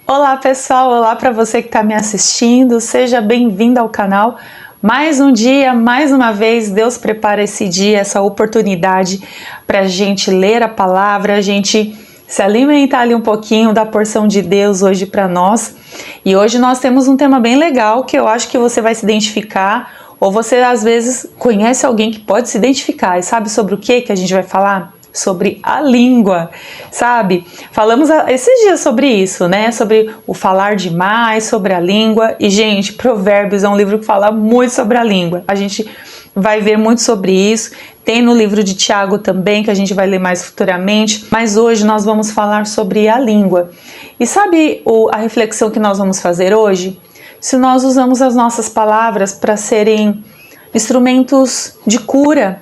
Olá pessoal, olá para você que está me assistindo, seja bem-vindo ao canal. Mais um dia, mais uma vez, Deus prepara esse dia, essa oportunidade para a gente ler a palavra, a gente se alimentar ali um pouquinho da porção de Deus hoje para nós. E hoje nós temos um tema bem legal que eu acho que você vai se identificar, ou você às vezes conhece alguém que pode se identificar. E sabe sobre o que a gente vai falar? Sobre a língua, sabe? Falamos esses dias sobre isso, né? Sobre o falar demais, sobre a língua. E, gente, Provérbios é um livro que fala muito sobre a língua. A gente vai ver muito sobre isso. Tem no livro de Tiago também, que a gente vai ler mais futuramente. Mas hoje nós vamos falar sobre a língua. E sabe a reflexão que nós vamos fazer hoje? Se nós usamos as nossas palavras para serem instrumentos de cura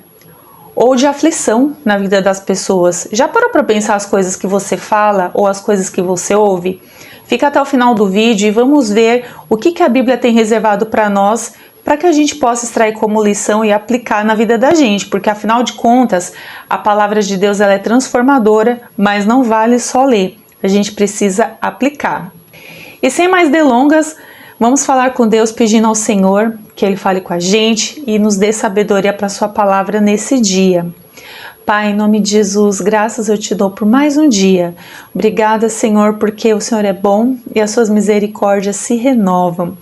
ou de aflição na vida das pessoas. Já parou para pensar as coisas que você fala ou as coisas que você ouve? Fica até o final do vídeo e vamos ver o que a Bíblia tem reservado para nós, para que a gente possa extrair como lição e aplicar na vida da gente, porque afinal de contas, a palavra de Deus ela é transformadora, mas não vale só ler, a gente precisa aplicar. E sem mais delongas, vamos falar com Deus pedindo ao Senhor que Ele fale com a gente e nos dê sabedoria para a sua palavra nesse dia. Pai, em nome de Jesus, graças eu te dou por mais um dia. Obrigada, Senhor, porque o Senhor é bom e as suas misericórdias se renovam.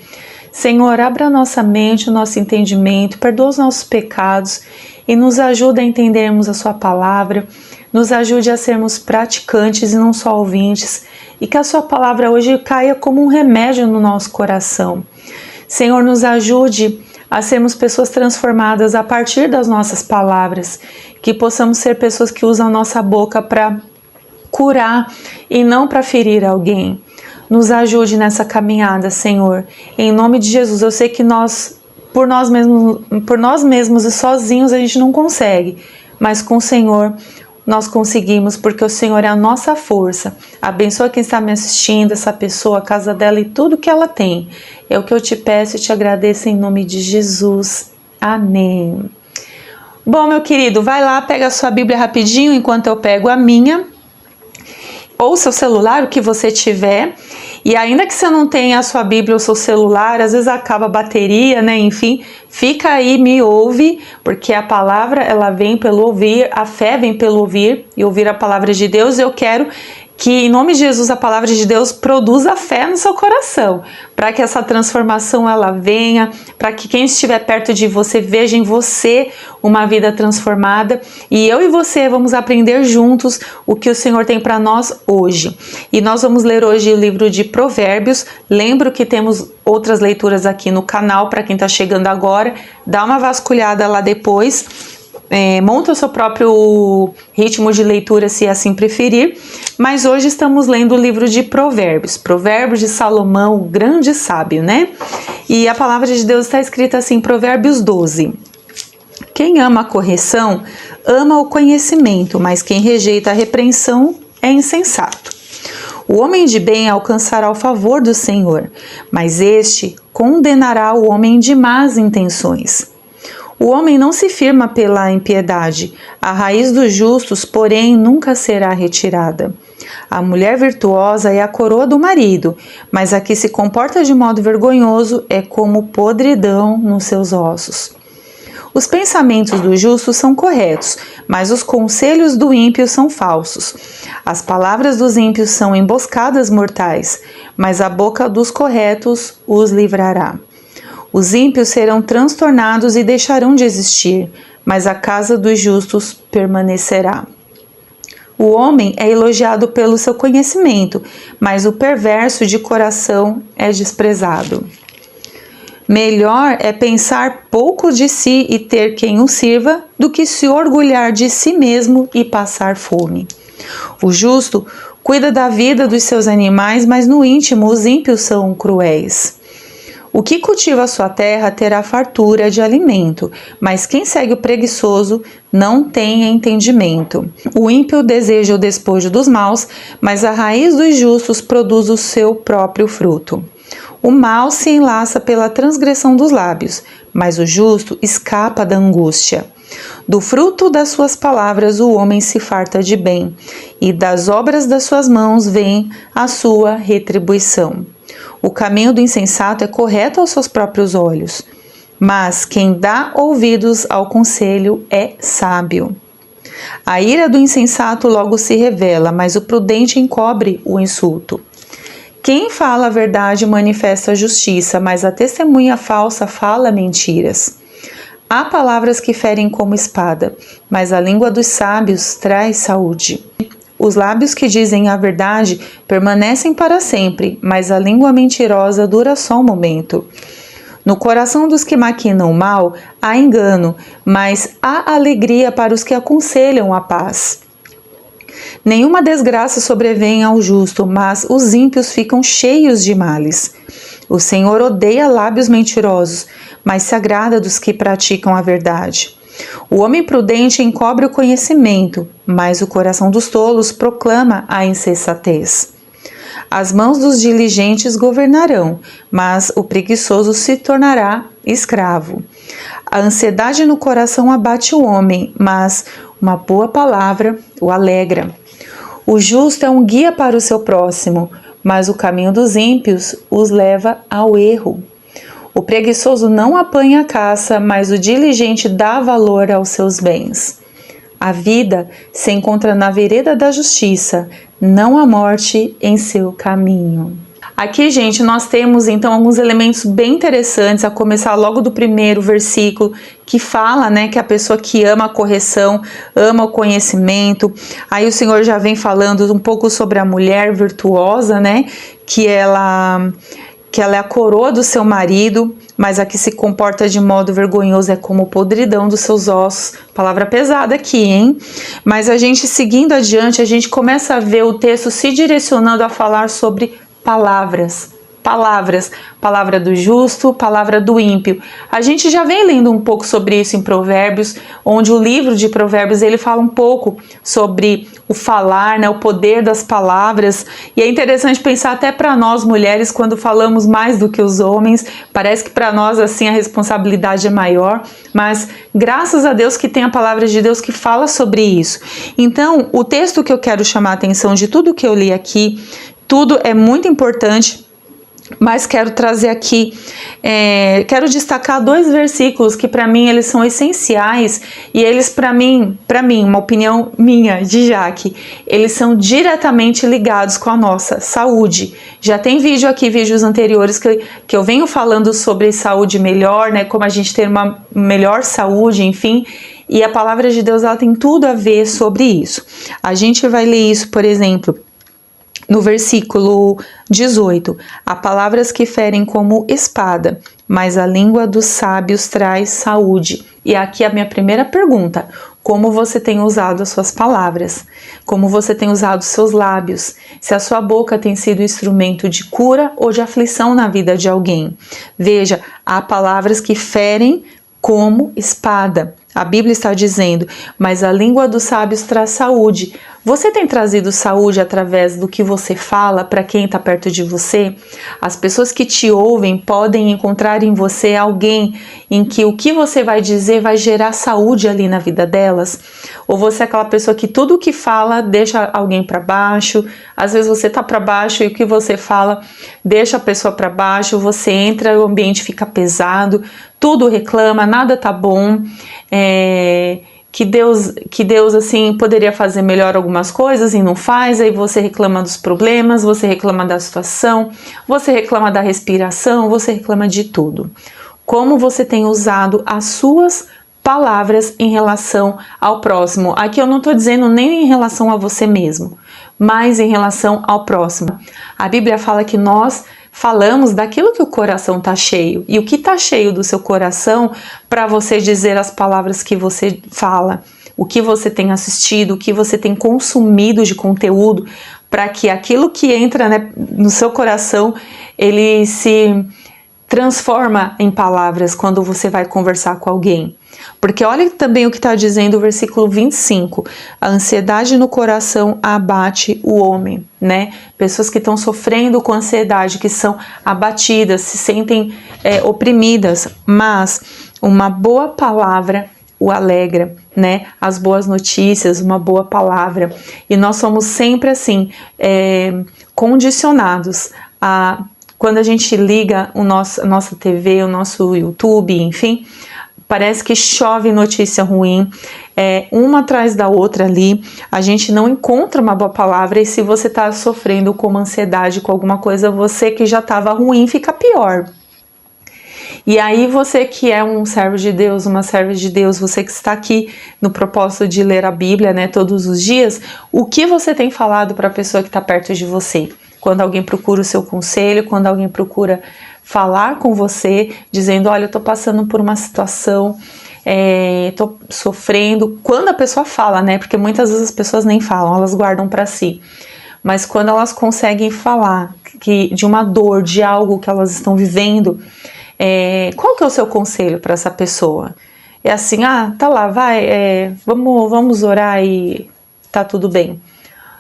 Senhor, abra a nossa mente, o nosso entendimento, perdoa os nossos pecados e nos ajuda a entendermos a sua palavra, nos ajude a sermos praticantes e não só ouvintes, e que a sua palavra hoje caia como um remédio no nosso coração. Senhor, nos ajude a sermos pessoas transformadas a partir das nossas palavras, que possamos ser pessoas que usam a nossa boca para curar e não para ferir alguém. Nos ajude nessa caminhada, Senhor. Em nome de Jesus, eu sei que por nós mesmos e sozinhos a gente não consegue, mas com o Senhor nós conseguimos, porque o Senhor é a nossa força. Abençoa quem está me assistindo, essa pessoa, a casa dela e tudo que ela tem. É o que eu te peço e te agradeço em nome de Jesus. Amém. Bom, meu querido, vai lá, pega a sua Bíblia rapidinho enquanto eu pego a minha, ou seu celular, o que você tiver. E ainda que você não tenha a sua Bíblia ou seu celular, às vezes acaba a bateria, né? Enfim, fica aí, me ouve, porque a palavra ela vem pelo ouvir, a fé vem pelo ouvir e ouvir a palavra de Deus. Eu quero que em nome de Jesus a palavra de Deus produza fé no seu coração, para que essa transformação ela venha, para que quem estiver perto de você veja em você uma vida transformada, e eu e você vamos aprender juntos o que o Senhor tem para nós hoje. E nós vamos ler hoje o livro de Provérbios. Lembro que temos outras leituras aqui no canal para quem está chegando agora, dá uma vasculhada lá depois. Monta o seu próprio ritmo de leitura se assim preferir, mas hoje estamos lendo o livro de Provérbios de Salomão, o grande sábio, né? E a palavra de Deus está escrita assim, Provérbios 12. Quem ama a correção, ama o conhecimento, mas quem rejeita a repreensão é insensato. O homem de bem alcançará o favor do Senhor, mas este condenará o homem de más intenções. O homem não se firma pela impiedade, a raiz dos justos, porém, nunca será retirada. A mulher virtuosa é a coroa do marido, mas a que se comporta de modo vergonhoso é como podridão nos seus ossos. Os pensamentos do justo são corretos, mas os conselhos do ímpio são falsos. As palavras dos ímpios são emboscadas mortais, mas a boca dos corretos os livrará. Os ímpios serão transtornados e deixarão de existir, mas a casa dos justos permanecerá. O homem é elogiado pelo seu conhecimento, mas o perverso de coração é desprezado. Melhor é pensar pouco de si e ter quem o sirva, do que se orgulhar de si mesmo e passar fome. O justo cuida da vida dos seus animais, mas no íntimo os ímpios são cruéis. O que cultiva a sua terra terá fartura de alimento, mas quem segue o preguiçoso não tem entendimento. O ímpio deseja o despojo dos maus, mas a raiz dos justos produz o seu próprio fruto. O mal se enlaça pela transgressão dos lábios, mas o justo escapa da angústia. Do fruto das suas palavras o homem se farta de bem, e das obras das suas mãos vem a sua retribuição. O caminho do insensato é correto aos seus próprios olhos, mas quem dá ouvidos ao conselho é sábio. A ira do insensato logo se revela, mas o prudente encobre o insulto. Quem fala a verdade manifesta a justiça, mas a testemunha falsa fala mentiras. Há palavras que ferem como espada, mas a língua dos sábios traz saúde. Os lábios que dizem a verdade permanecem para sempre, mas a língua mentirosa dura só um momento. No coração dos que maquinam o mal há engano, mas há alegria para os que aconselham a paz. Nenhuma desgraça sobrevém ao justo, mas os ímpios ficam cheios de males. O Senhor odeia lábios mentirosos, mas se agrada dos que praticam a verdade. O homem prudente encobre o conhecimento, mas o coração dos tolos proclama a insensatez. As mãos dos diligentes governarão, mas o preguiçoso se tornará escravo. A ansiedade no coração abate o homem, mas uma boa palavra o alegra. O justo é um guia para o seu próximo, mas o caminho dos ímpios os leva ao erro. O preguiçoso não apanha a caça, mas o diligente dá valor aos seus bens. A vida se encontra na vereda da justiça, não a morte em seu caminho. Aqui, gente, nós temos então alguns elementos bem interessantes, a começar logo do primeiro versículo, que fala, né, que a pessoa que ama a correção, ama o conhecimento. Aí o Senhor já vem falando um pouco sobre a mulher virtuosa, né, que ela é a coroa do seu marido, mas a que se comporta de modo vergonhoso é como podridão dos seus ossos. Palavra pesada aqui, hein? Mas a gente, seguindo adiante, a gente começa a ver o texto se direcionando a falar sobre palavras. Palavra do justo, palavra do ímpio. A gente já vem lendo um pouco sobre isso em Provérbios, onde o livro de Provérbios ele fala um pouco sobre o falar, né, o poder das palavras. E é interessante pensar até para nós mulheres, quando falamos mais do que os homens, parece que para nós assim a responsabilidade é maior, mas graças a Deus que tem a palavra de Deus que fala sobre isso. Então, o texto que eu quero chamar a atenção de tudo que eu li aqui, tudo é muito importante, mas quero trazer aqui, quero destacar 2 versículos que para mim eles são essenciais e eles para mim, uma opinião minha, de Jaque, eles são diretamente ligados com a nossa saúde. Já tem vídeos anteriores que eu venho falando sobre saúde melhor, né, como a gente ter uma melhor saúde, enfim, e a palavra de Deus ela tem tudo a ver sobre isso. A gente vai ler isso, por exemplo, no versículo 18, há palavras que ferem como espada, mas a língua dos sábios traz saúde. E aqui a minha primeira pergunta: como você tem usado as suas palavras? Como você tem usado os seus lábios? Se a sua boca tem sido instrumento de cura ou de aflição na vida de alguém? Veja, há palavras que ferem como espada. A Bíblia está dizendo, mas a língua dos sábios traz saúde. Você tem trazido saúde através do que você fala para quem está perto de você? As pessoas que te ouvem podem encontrar em você alguém em que o que você vai dizer vai gerar saúde ali na vida delas? Ou você é aquela pessoa que tudo o que fala deixa alguém para baixo? Às vezes você está para baixo e o que você fala deixa a pessoa para baixo, você entra, o ambiente fica pesado, tudo reclama, nada tá bom. Que Deus assim poderia fazer melhor algumas coisas e não faz, aí você reclama dos problemas, você reclama da situação, você reclama da respiração, você reclama de tudo. Como você tem usado as suas palavras em relação ao próximo? Aqui eu não estou dizendo nem em relação a você mesmo, mas em relação ao próximo. A Bíblia fala que nós falamos daquilo que o coração está cheio. E o que está cheio do seu coração para você dizer as palavras que você fala, o que você tem assistido, o que você tem consumido de conteúdo, para que aquilo que entra, né, no seu coração, ele se transforma em palavras quando você vai conversar com alguém. Porque olha também o que está dizendo o versículo 25. A ansiedade no coração abate o homem, né? Pessoas que estão sofrendo com ansiedade, que são abatidas, se sentem oprimidas. Mas uma boa palavra o alegra, né? As boas notícias, uma boa palavra. E nós somos sempre assim, condicionados a, quando a gente liga a nossa TV, o nosso YouTube, enfim, parece que chove notícia ruim, uma atrás da outra ali, a gente não encontra uma boa palavra, e se você está sofrendo com uma ansiedade, com alguma coisa, você que já estava ruim, fica pior. E aí você que é um servo de Deus, uma serva de Deus, você que está aqui no propósito de ler a Bíblia, né, todos os dias, o que você tem falado para a pessoa que está perto de você? Quando alguém procura o seu conselho, quando alguém procura falar com você, dizendo, olha, eu tô passando por uma situação, tô sofrendo. Quando a pessoa fala, né, porque muitas vezes as pessoas nem falam, elas guardam para si. Mas quando elas conseguem falar de uma dor, de algo que elas estão vivendo, qual que é o seu conselho para essa pessoa? É assim, tá lá, vai, vamos orar e tá tudo bem,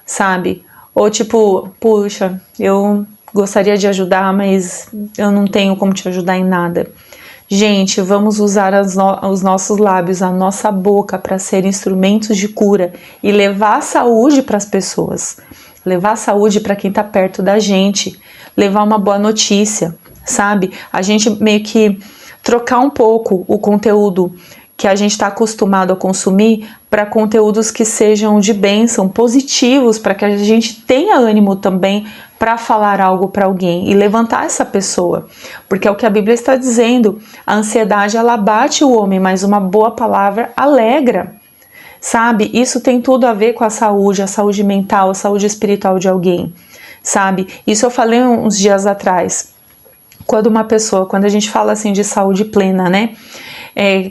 sabe? Ou tipo, puxa, eu gostaria de ajudar, mas eu não tenho como te ajudar em nada. Gente, vamos usar os nossos lábios, a nossa boca para ser instrumentos de cura e levar saúde para as pessoas, levar saúde para quem está perto da gente, levar uma boa notícia, sabe? A gente meio que trocar um pouco o conteúdo que a gente está acostumado a consumir para conteúdos que sejam de bênção, positivos, para que a gente tenha ânimo também para falar algo para alguém e levantar essa pessoa, porque é o que a Bíblia está dizendo, a ansiedade ela abate o homem, mas uma boa palavra alegra, sabe? Isso tem tudo a ver com a saúde mental, a saúde espiritual de alguém, sabe? Isso eu falei uns dias atrás, quando a gente fala assim de saúde plena, né?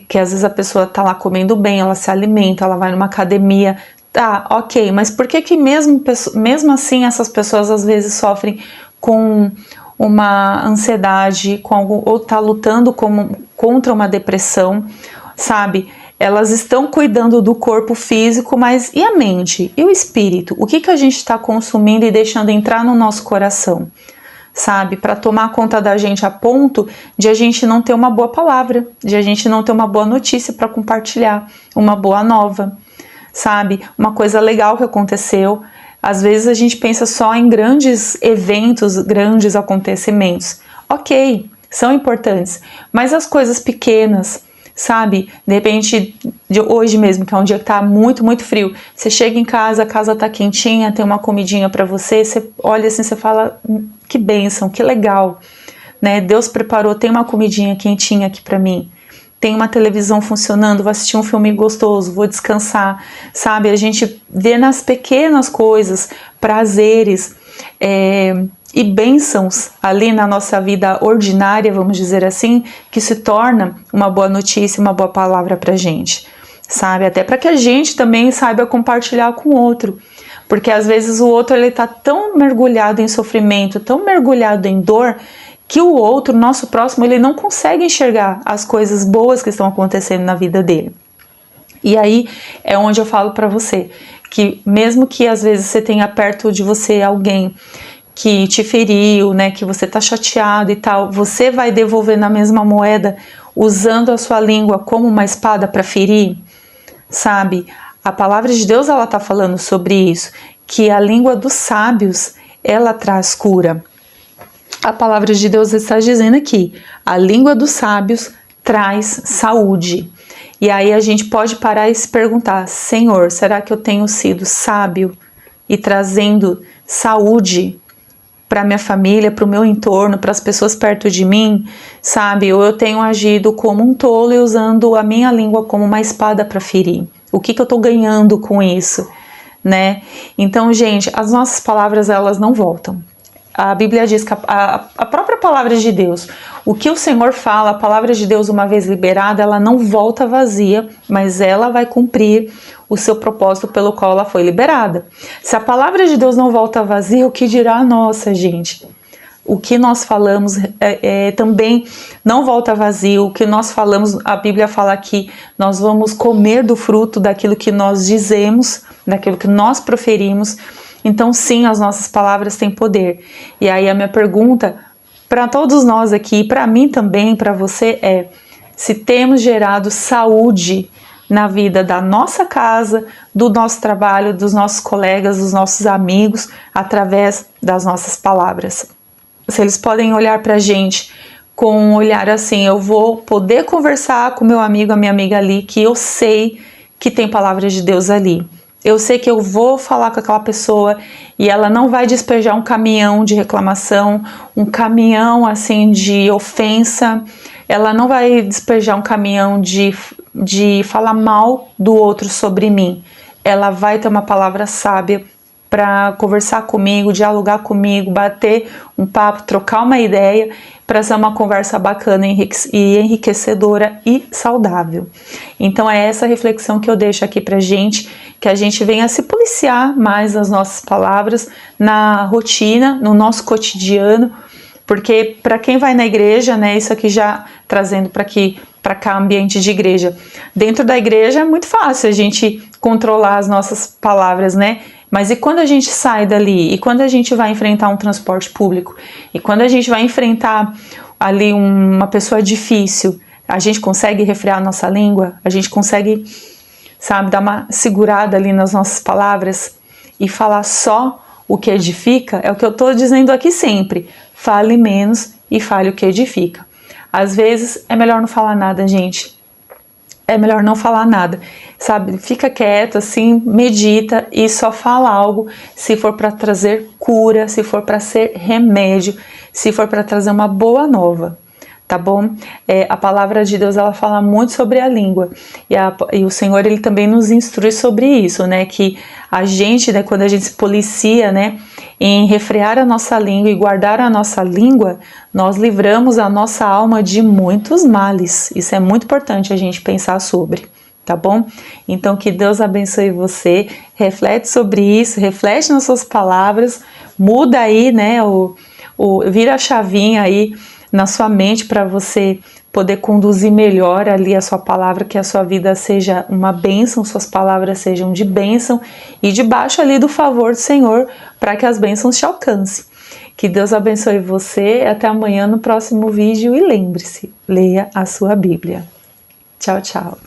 Que às vezes a pessoa tá lá comendo bem, ela se alimenta, ela vai numa academia, tá, ok, mas por que mesmo assim essas pessoas às vezes sofrem com uma ansiedade, ou tá lutando contra uma depressão, sabe? Elas estão cuidando do corpo físico, mas e a mente? E o espírito? O que a gente está consumindo e deixando entrar no nosso coração? Sabe, para tomar conta da gente a ponto de a gente não ter uma boa palavra, de a gente não ter uma boa notícia para compartilhar, uma boa nova, sabe, uma coisa legal que aconteceu. Às vezes a gente pensa só em grandes eventos, grandes acontecimentos, ok, são importantes, mas as coisas pequenas, sabe, de repente, de hoje mesmo, que é um dia que tá muito, muito frio, você chega em casa, a casa tá quentinha, tem uma comidinha para você, você olha assim, você fala, que bênção, que legal, né, Deus preparou, tem uma comidinha quentinha aqui para mim, tem uma televisão funcionando, vou assistir um filme gostoso, vou descansar, sabe, a gente vê nas pequenas coisas, prazeres, e bênçãos ali na nossa vida ordinária, vamos dizer assim, que se torna uma boa notícia, uma boa palavra pra gente, sabe? Até para que a gente também saiba compartilhar com o outro, porque às vezes o outro ele tá tão mergulhado em sofrimento, tão mergulhado em dor, que o outro, nosso próximo, ele não consegue enxergar as coisas boas que estão acontecendo na vida dele. E aí é onde eu falo para você, que mesmo que às vezes você tenha perto de você alguém que te feriu, né, que você tá chateado e tal, você vai devolver na mesma moeda usando a sua língua como uma espada para ferir, sabe? A palavra de Deus, ela tá falando sobre isso, que a língua dos sábios, ela traz cura. A palavra de Deus está dizendo aqui, a língua dos sábios traz saúde. E aí a gente pode parar e se perguntar, Senhor, será que eu tenho sido sábio e trazendo saúde para minha família, para o meu entorno, para as pessoas perto de mim, sabe? Ou eu tenho agido como um tolo e usando a minha língua como uma espada para ferir? O que eu estou ganhando com isso, né? Então, gente, as nossas palavras, elas não voltam. A Bíblia diz que a própria palavra de Deus, o que o Senhor fala, a palavra de Deus uma vez liberada, ela não volta vazia, mas ela vai cumprir o seu propósito pelo qual ela foi liberada. Se a palavra de Deus não volta vazia, o que dirá a nossa, gente? O que nós falamos também não volta vazio, o que nós falamos, a Bíblia fala que nós vamos comer do fruto daquilo que nós dizemos, daquilo que nós proferimos. Então sim, as nossas palavras têm poder. E aí a minha pergunta para todos nós aqui, para mim também, para você se temos gerado saúde na vida da nossa casa, do nosso trabalho, dos nossos colegas, dos nossos amigos, através das nossas palavras. Se eles podem olhar para a gente com um olhar assim, eu vou poder conversar com meu amigo, a minha amiga ali, que eu sei que tem palavras de Deus ali. Eu sei que eu vou falar com aquela pessoa e ela não vai despejar um caminhão de reclamação, um caminhão assim de ofensa, ela não vai despejar um caminhão de falar mal do outro sobre mim. Ela vai ter uma palavra sábia para conversar comigo, dialogar comigo, bater um papo, trocar uma ideia, para ser uma conversa bacana e enriquecedora e saudável. Então é essa reflexão que eu deixo aqui pra gente, que a gente venha se policiar mais nas nossas palavras, na rotina, no nosso cotidiano, porque para quem vai na igreja, né, isso aqui já trazendo para cá ambiente de igreja. Dentro da igreja é muito fácil a gente controlar as nossas palavras, né? Mas e quando a gente sai dali? E quando a gente vai enfrentar um transporte público? E quando a gente vai enfrentar ali uma pessoa difícil? A gente consegue refrear a nossa língua? A gente consegue, sabe, dar uma segurada ali nas nossas palavras e falar só o que edifica? É o que eu estou dizendo aqui sempre. Fale menos e fale o que edifica. Às vezes é melhor não falar nada, gente. É melhor não falar nada, sabe? Fica quieto, assim, medita e só fala algo se for para trazer cura, se for para ser remédio, se for para trazer uma boa nova, tá bom? A palavra de Deus, ela fala muito sobre a língua e o Senhor, ele também nos instrui sobre isso, né? Que a gente, né, quando a gente se policia, né, em refrear a nossa língua e guardar a nossa língua, nós livramos a nossa alma de muitos males. Isso é muito importante a gente pensar sobre, tá bom? Então que Deus abençoe você, reflete sobre isso, reflete nas suas palavras, muda aí, né, vira a chavinha aí na sua mente para você poder conduzir melhor ali a sua palavra, que a sua vida seja uma bênção, suas palavras sejam de bênção e debaixo ali do favor do Senhor, para que as bênçãos te alcancem. Que Deus abençoe você, até amanhã no próximo vídeo e lembre-se, leia a sua Bíblia. Tchau, tchau.